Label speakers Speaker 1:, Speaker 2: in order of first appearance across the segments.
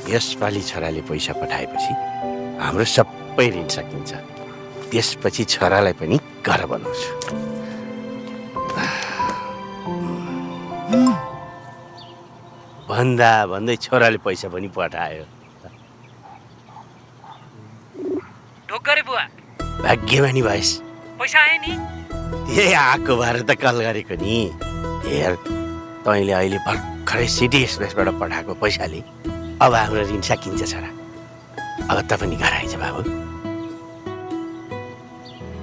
Speaker 1: यसपालि छोराले पैसा पठाएपछि हाम्रो सबै ऋण सकिन्छ। त्यसपछि छोरालाई पनि घर बनाउँछु। भन्दा भन्दै छोराले पैसा पनि पठायो।
Speaker 2: ढोक्करे बुवा
Speaker 1: भाग्यमानी भएस।
Speaker 2: पैसा आयो नि?
Speaker 1: त्यही आएको भएर त कल गरेको नि। हेर तैँले अहिले भर्खरै सिटी एक्सप्रेसबाट पठाएको पैसाले अब हाम्रो ऋण सकिन्छ छोरा। अब त पनि घर आइज बाबु।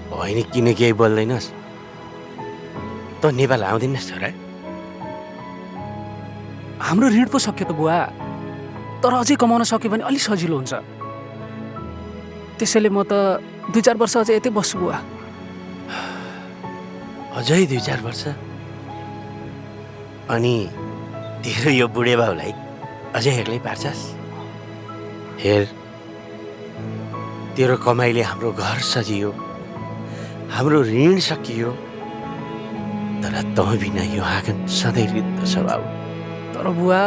Speaker 1: होइन किन केही बोल्दैनस्? त नेपाल आउँदैनस् छोरा?
Speaker 2: हाम्रो ऋण पो सक्यो त बुवा, तर अझै कमाउन सक्यो भने अलिक सजिलो हुन्छ। त्यसैले म त 2-4 वर्ष अझै यतै बस्छु बुवा।
Speaker 1: अझै 2-4 वर्ष? अनि तेरो यो बुढे बाउलाई अझै एक्लै पार्छस्? हेर तेरो कमाइले हाम्रो घर सजियो, हाम्रो ऋण सकियो, तर तँ बिना यो आँगन सधैँ रित्तो छ बाबु।
Speaker 2: तर बुवा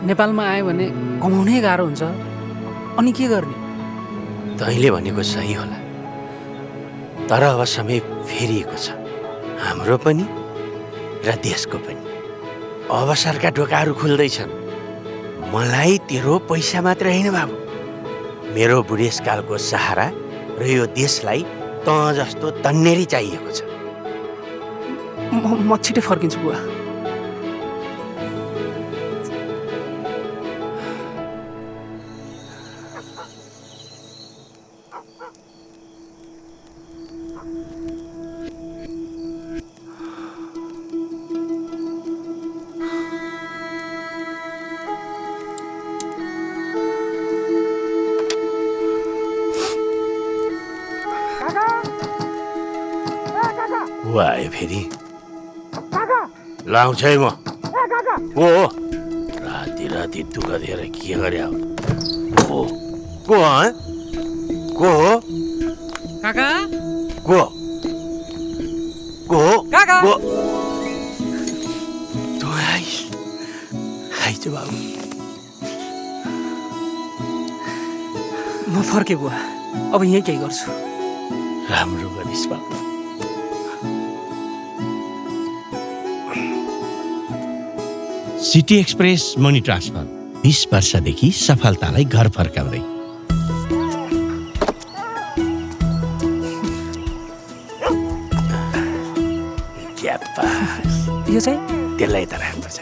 Speaker 2: नेपालमा आयो भने कमाउनै गाह्रो हुन्छ, अनि के गर्ने?
Speaker 1: तैँले भनेको सही होला, तर अब समय फेरिएको छ, हाम्रो पनि र देशको पनि। अवसरका ढोकाहरू खुल्दैछन्। मलाई तेरो पैसा मात्र होइन बाबु, मेरो बुढेसकालको सहारा र यो देशलाई तँ जस्तो तन्नेरी चाहिएको छ।
Speaker 2: म छिटै फर्किन्छु बुवा।
Speaker 1: को आयो फेरि? लाउँछ है म। को हो? राति राति दुःख दिएर के गरे? को को हो?
Speaker 2: काका
Speaker 1: को को
Speaker 2: काका
Speaker 1: को? तँ आइज बाबु।
Speaker 2: म फर्केँ बुवा, अब यहीँ केही गर्छु।
Speaker 1: राम्रो गरिस् बाबु। सिटी एक्सप्रेस मनी ट्रान्सफर 20 वर्षदेखि सफलतालाई घर फर्काउँदै।
Speaker 2: यो चाहिँ
Speaker 1: त्यसलाई त राख्नुपर्छ।